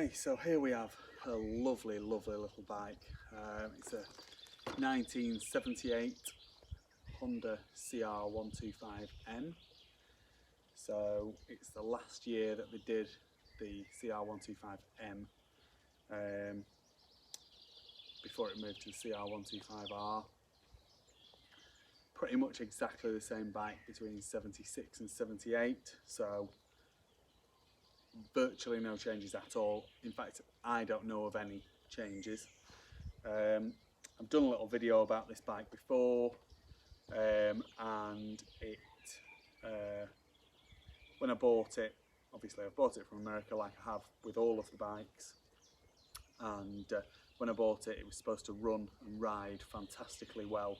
Okay, so here we have a lovely little bike. It's a 1978 Honda CR125m. So it's the last year that they did the CR125m before it moved to the CR125R. Pretty much exactly the same bike between 76 and 78, so virtually no changes at all. In fact, I don't know of any changes. I've done a little video about this bike before, and when I bought it, obviously I bought it from America like I have with all of the bikes, and when I bought it, it was supposed to run and ride fantastically well.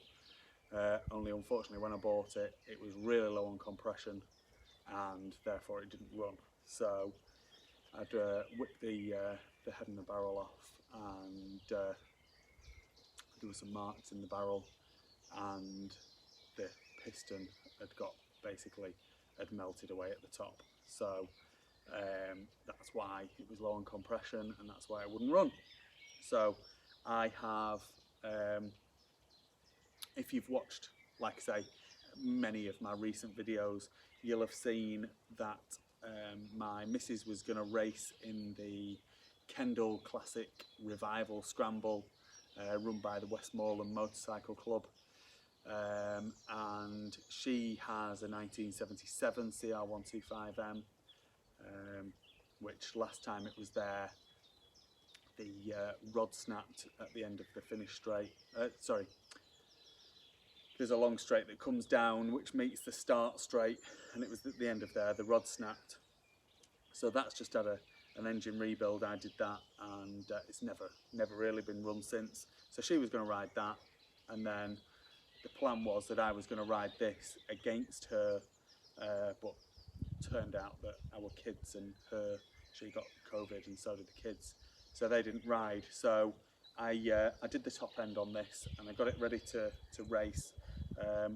Only unfortunately when I bought it, it was really low on compression and therefore it didn't run. So I'd whipped the head and the barrel off, and there were some marks in the barrel, and the piston had melted away at the top. So that's why it was low on compression, and that's why it wouldn't run. So I have, if you've watched, like I say, many of my recent videos, you'll have seen that my missus was going to race in the Kendal Classic Revival scramble run by the Westmoreland Motorcycle Club, and she has a 1977 CR125m, which last time it was there, the rod snapped at the end of the finish straight. There's a long straight that comes down which meets the start straight, and it was at the end of there, the rod snapped. So that's just had an engine rebuild. I did that, and it's never really been run since. So she was going to ride that, and then the plan was that I was going to ride this against her, but turned out that our kids and her, she got COVID and so did the kids, so they didn't ride. So I did the top end on this, and I got it ready to race. I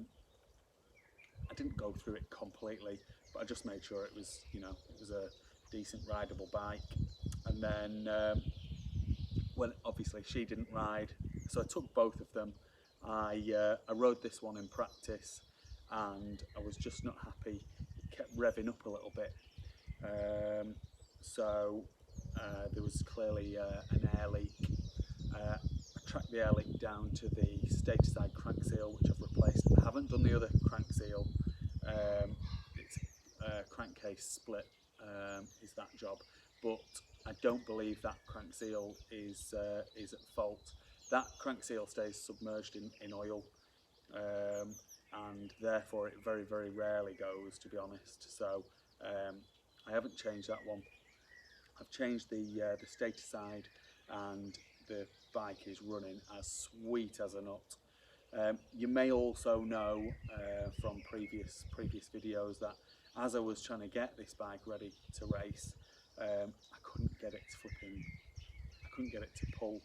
didn't go through it completely, but I just made sure it was, you know, it was a decent rideable bike. And then when obviously she didn't ride, so I took both of them. I rode this one in practice, and I was just not happy. It kept revving up a little bit, so there was clearly an air leak. I tracked the air leak down to the stator side crank seal, which I've replaced. I haven't done the other crank seal. It's crankcase split is that job, but I don't believe that crank seal is at fault. That crank seal stays submerged in oil, and therefore it very rarely goes, to be honest. So I haven't changed that one. I've changed the stator side, and the bike is running as sweet as a nut. You may also know from previous videos that as I was trying to get this bike ready to race, I couldn't get it to pull.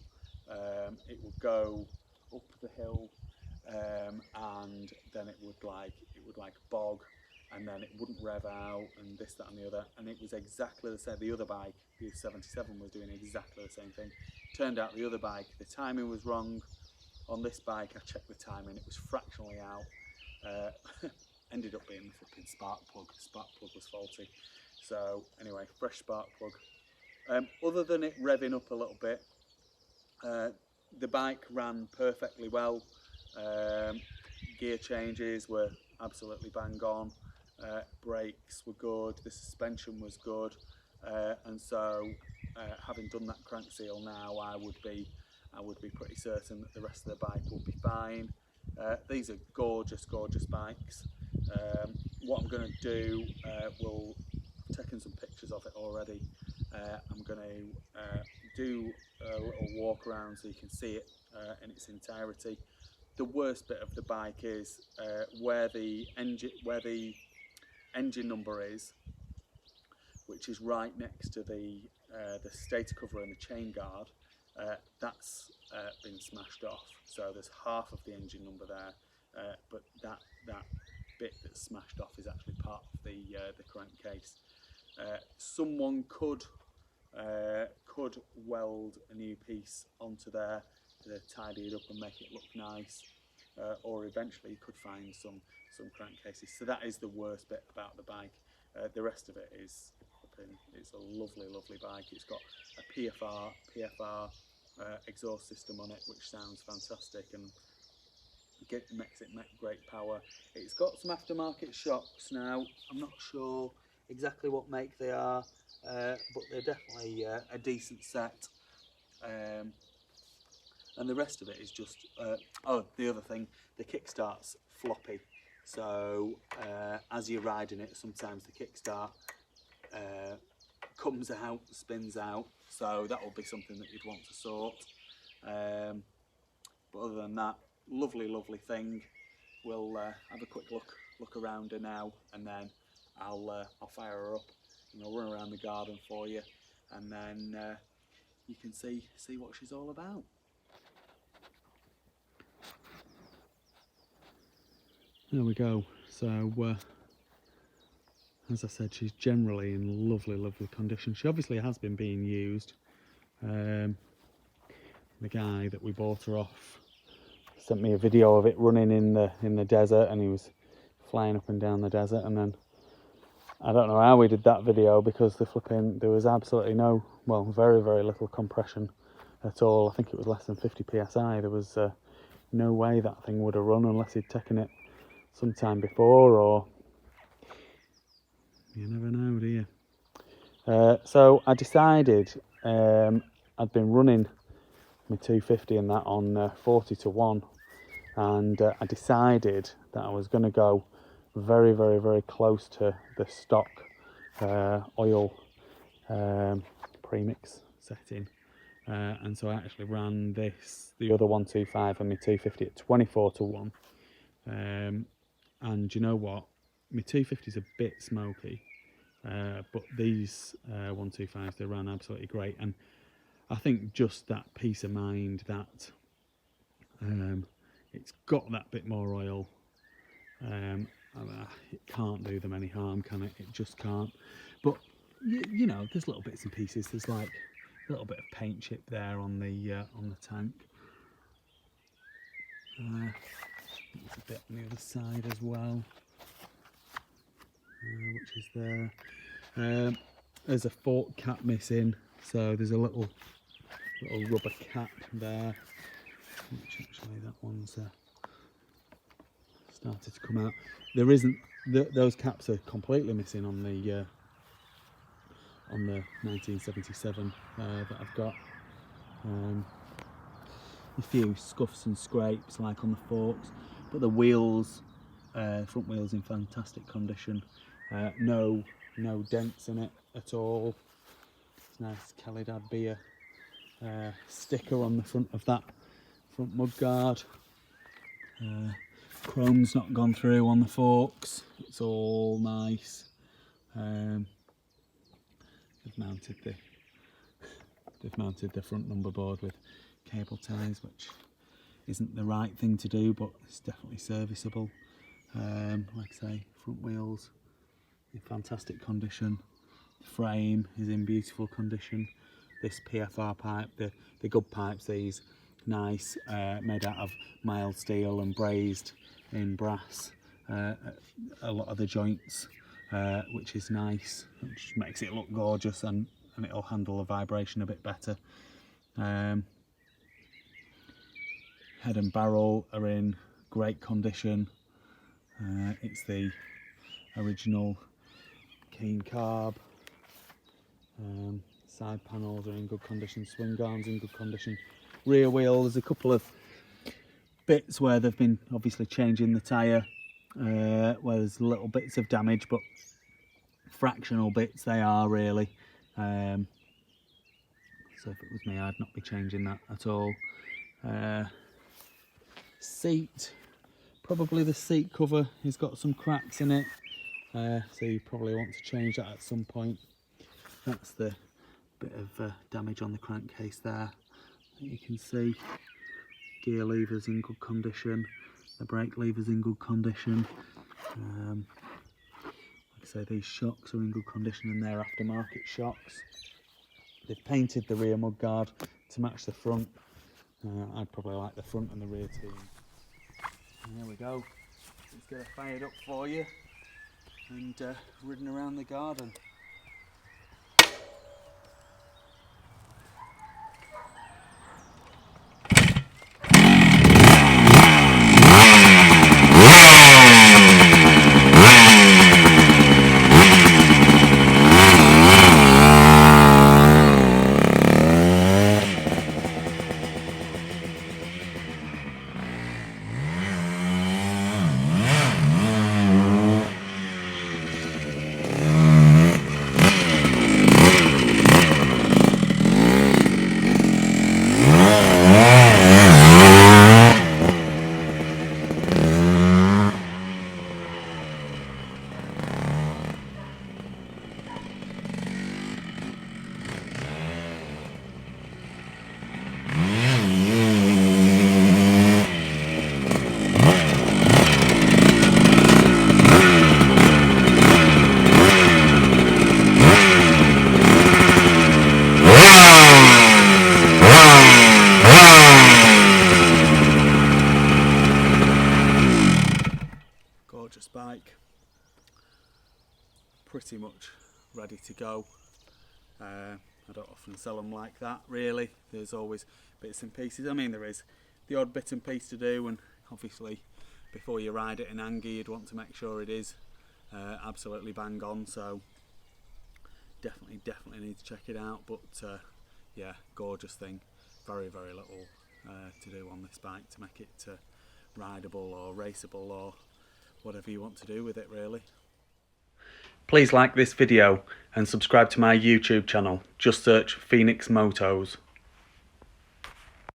It would go up the hill, and then it would like bog, and then it wouldn't rev out, and this, that and the other. And it was exactly the same. The other bike, the 77, was doing exactly the same thing. Turned out the other bike, the timing was wrong. On this bike, I checked the timing, it was fractionally out. Ended up being the flipping spark plug. The spark plug was faulty. So anyway, fresh spark plug. Other than it revving up a little bit, the bike ran perfectly well. Gear changes were absolutely bang on. Brakes were good. The suspension was good. And so, having done that crank seal now, I would be pretty certain that the rest of the bike will be fine. These are gorgeous bikes. What I'm going to do, I've taken some pictures of it already. I'm going to do a little walk around so you can see it in its entirety. The worst bit of the bike is where the engine number is, which is right next to the stator cover and the chain guard. That's been smashed off, so there's half of the engine number there, but that bit that's smashed off is actually part of the crankcase. Someone could could weld a new piece onto there to tidy it up and make it look nice, or eventually you could find some crankcases. So that is the worst bit about the bike. The rest of it is it's a lovely bike. It's got a PFR exhaust system on it, which sounds fantastic and makes it make great power. It's got some aftermarket shocks now. I'm not sure exactly what make they are, but they're definitely a decent set. And the rest of it is just, oh, the other thing, the kickstart's floppy. So as you're riding it, sometimes the kickstart comes out, spins out. So that will be something that you'd want to sort. But other than that, lovely thing. We'll have a quick look around her now, and then I'll fire her up and I'll run around the garden for you, and then you can see what she's all about. There we go. So as I said, she's generally in lovely condition. She obviously has been being used. The guy that we bought her off sent me a video of it running in the desert, and he was flying up and down the desert, and then I don't know how we did that video, because there was absolutely no, well, very little compression at all. I think it was less than 50 psi. There was no way that thing would have run unless he'd taken it sometime before, or you never know, do you? So I decided, I'd been running my 250 and that on 40 to 1, and I decided that I was going to go very close to the stock oil premix setting, and so I actually ran the other 125 and my 250 at 24 to 1, and you know what, my 250 is a bit smoky, but these 125s, they ran absolutely great. And I think just that peace of mind that it's got that bit more oil, it can't do them any harm, can it? It just can't. But you know, there's little bits and pieces. There's like a little bit of paint chip there on the tank. There's a bit on the other side as well, which is there. There's a fork cap missing, so there's a little rubber cap there, which actually that one's started to come out. There isn't, those caps are completely missing on the 1977 that I've got. A few scuffs and scrapes like on the forks, but the wheels, front wheels in fantastic condition. No dents in it at all. It's nice Calidad beer sticker on the front of that front mudguard. Chrome's not gone through on the forks. It's all nice. They've mounted the front number board with cable ties, which isn't the right thing to do, but it's definitely serviceable. Like I say, front wheels in fantastic condition. The frame is in beautiful condition. This PFR pipe, the good pipes, these nice, made out of mild steel and brazed in brass. A lot of the joints, which is nice, which makes it look gorgeous, and it'll handle the vibration a bit better. Head and barrel are in great condition. It's the original Keen carb. Side panels are in good condition, swing arms in good condition. Rear wheel, there's a couple of bits where they've been obviously changing the tyre, where there's little bits of damage, but fractional bits they are really. So if it was me, I'd not be changing that at all. Seat, probably the seat cover has got some cracks in it, so you probably want to change that at some point. That's the bit of damage on the crankcase there that you can see. Gear levers in good condition, the brake levers in good condition. Like I say, these shocks are in good condition, and they're aftermarket shocks. They've painted the rear mudguard to match the front. I'd probably like the front and the rear team. And there we go. Let's get it fired up for you and ridden around the garden. Gorgeous bike, pretty much ready to go. I don't often sell them like that really. There's always bits and pieces. I mean, there is the odd bit and piece to do, and obviously before you ride it in anger you'd want to make sure it is absolutely bang on, so definitely need to check it out. But yeah, gorgeous thing. Very little to do on this bike to make it rideable or raceable or whatever you want to do with it really. Please like this video and subscribe to my YouTube channel. Just search Phoenix Motos.